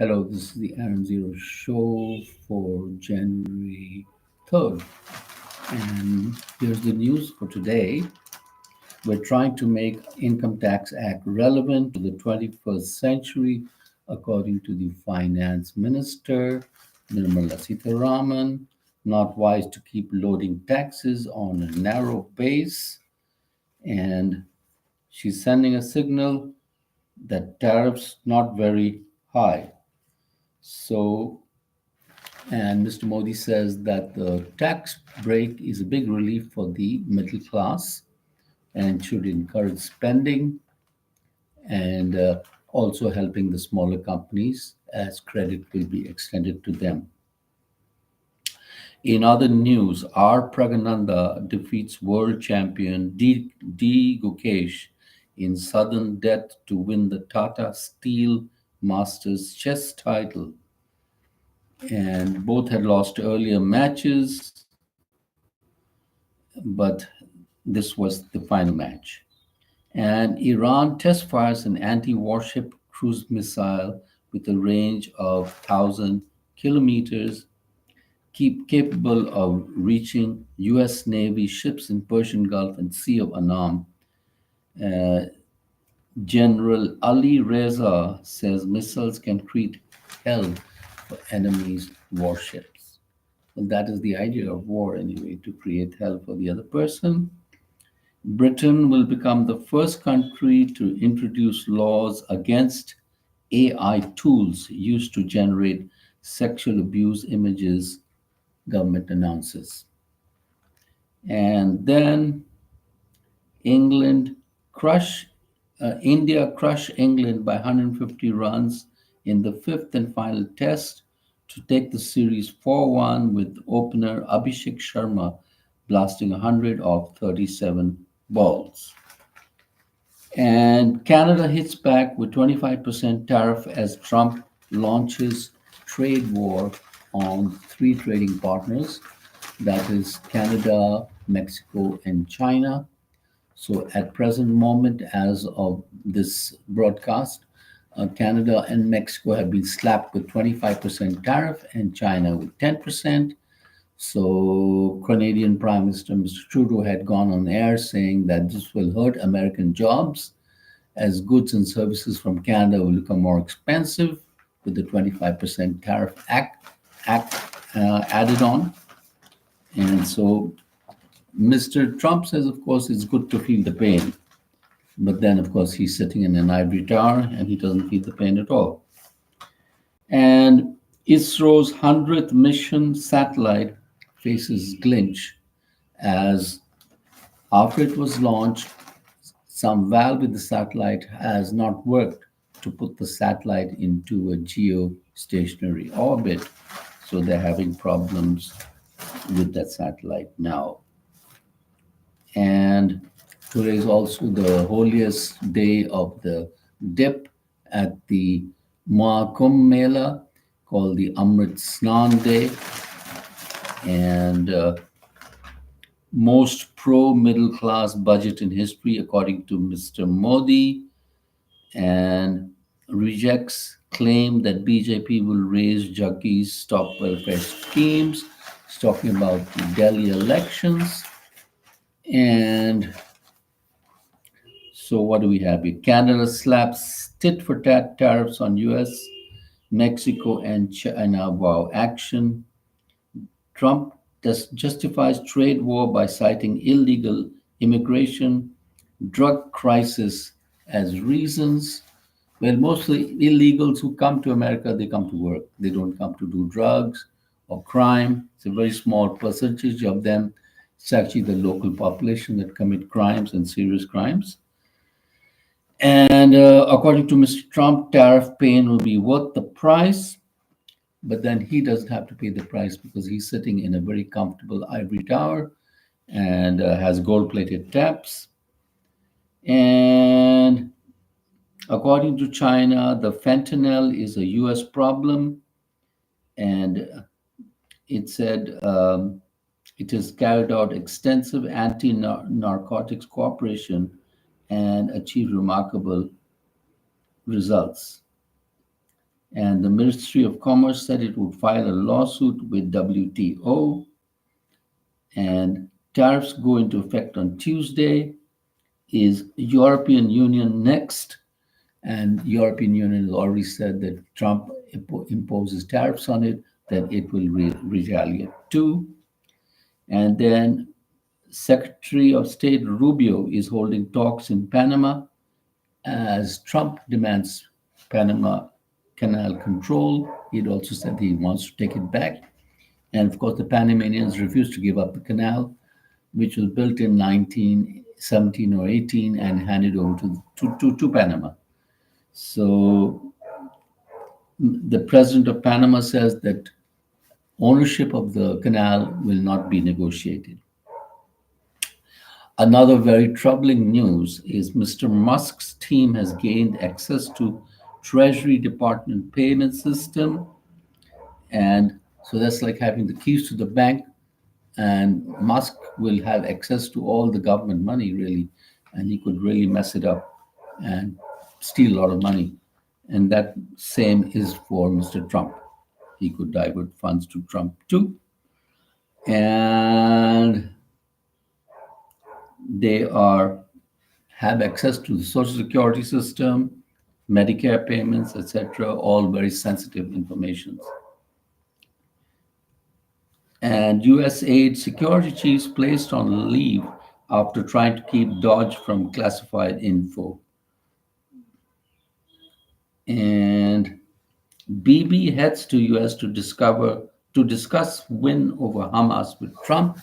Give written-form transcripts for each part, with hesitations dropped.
Hello, this is the aaronzero show for January 3rd. And here's the news for today. We're trying to make Income Tax Act relevant to the 21st century, according to the Finance Minister, Nirmala Sitharaman. Not wise to keep loading taxes on a narrow base. And she's sending a signal that tariffs not very high. So And Mr. Modi says that the tax break is a big relief for the middle class and should encourage spending and also helping the smaller companies as credit will be extended to them. In other news, R. Pragananda defeats world champion D. Gukesh in sudden death to win the Tata Steel Masters chess title. And both had lost earlier matches, but this was the final match. And Iran test fires an anti warship cruise missile with a range of 1,000 kilometers, capable of reaching U.S. Navy ships in Persian Gulf and Sea of Annam. Uh, General Ali Reza says missiles can create hell for enemies' warships. Well, that is the idea of war, anyway, to create hell for the other person. Britain will become the first country to introduce laws against AI tools used to generate sexual abuse images, government announces. And then England crush India crush England by 150 runs in the fifth and final test to take the series 4-1 with opener Abhishek Sharma blasting 100 off 37 balls. And Canada hits back with 25% tariff as Trump launches trade war on three trading partners, that is Canada, Mexico, and China. So at present moment, as of this broadcast, Canada and Mexico have been slapped with 25% tariff and China with 10%. So Canadian Prime Minister Mr. Trudeau had gone on air saying that this will hurt American jobs as goods and services from Canada will become more expensive with the 25% tariff act added on. And so Mr. Trump says, of course, it's good to feel the pain. But then, of course, he's sitting in an ivory tower and he doesn't feel the pain at all. And ISRO's 100th mission satellite faces glitch as after it was launched, some valve in the satellite has not worked to put the satellite into a geostationary orbit. So they're having problems with that satellite now. And today is also the holiest day of the dip at the Mahakumbh Mela called the Amrit Snan Day. And most pro middle class budget in history, according to Mr. Modi, and rejects claim that BJP will raise juggies, stop welfare schemes. He's talking about the Delhi elections. And so what do we have here? Canada slaps tit for tat tariffs on US, Mexico, and China. Wow, action. Trump justifies trade war by citing illegal immigration, drug crisis as reasons. Well, mostly illegals who come to America, they come to work. They don't come to do drugs or crime. It's a very small percentage of them. It's actually the local population that commit crimes and serious crimes. And according to Mr. Trump, tariff pain will be worth the price, but then he doesn't have to pay the price because he's sitting in a very comfortable ivory tower and has gold plated taps. And according to China, the fentanyl is a US problem. And it said it has carried out extensive anti narcotics cooperation and achieved remarkable results. And the Ministry of Commerce said it would file a lawsuit with WTO, and tariffs go into effect on Tuesday. Is European Union next? And European Union has already said that Trump imposes tariffs on it, that it will retaliate too. And then Secretary of State Rubio is holding talks in Panama as Trump demands Panama Canal control. He'd also said he wants to take it back. And of course, the Panamanians refused to give up the canal, which was built in 1917 or 18 and handed over to Panama. So the president of Panama says that ownership of the canal will not be negotiated. Another very troubling news is Mr. Musk's team has gained access to Treasury Department payment system, and so that's like having the keys to the bank, and Musk will have access to all the government money really, and he could really mess it up and steal a lot of money. And that same is for Mr. Trump. He could divert funds to Trump too. And they are have access to the social security system, Medicare payments, etc., all very sensitive information. And USAID security chiefs placed on leave after trying to keep Dodge from classified info. And Bibi heads to US to discuss win over Hamas with Trump.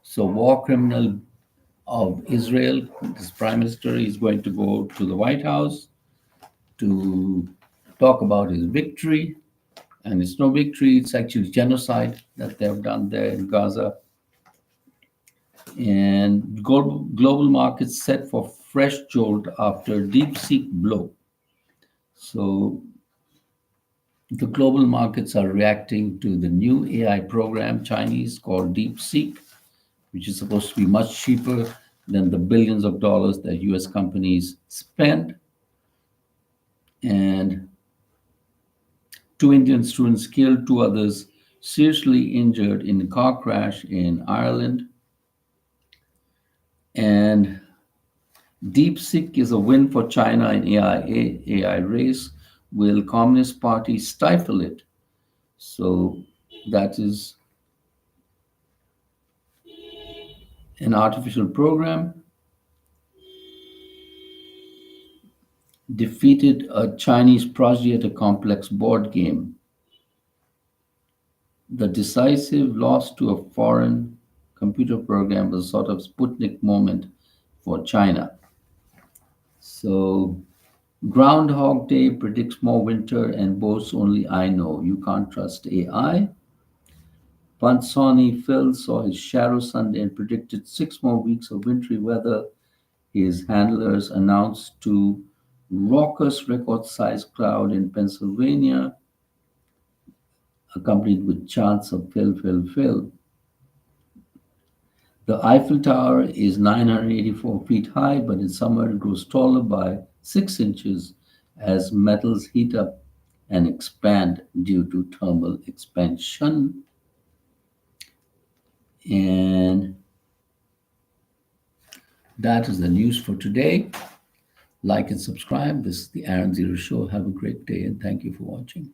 So war criminal of Israel, this prime minister, is going to go to the White House to talk about his victory. And it's no victory, it's actually genocide that they've done there in Gaza. And global markets set for fresh jolt after DeepSeek blow. So the global markets are reacting to the new AI program, Chinese, called DeepSeek, which is supposed to be much cheaper than the billions of dollars that US companies spend. And 2 Indian students killed, 2 others seriously injured in a car crash in Ireland. And DeepSeek is a win for China in AI race. Will Communist Party stifle it? So that is an artificial program. Defeated a Chinese prodigy at a complex board game. The decisive loss to a foreign computer program was a sort of Sputnik moment for China. So Groundhog Day predicts more winter and boasts only I know. You can't trust AI. Pansoni Phil saw his shadow Sunday and predicted 6 more weeks of wintry weather. His handlers announced to raucous record-sized cloud in Pennsylvania, accompanied with chants of Phil, Phil, Phil. The Eiffel Tower is 984 feet high, but in summer it grows taller by 6 inches as metals heat up and expand due to thermal expansion. And that is the news for today. Like and subscribe. This is the Aaron Zero Show. Have a great day and thank you for watching.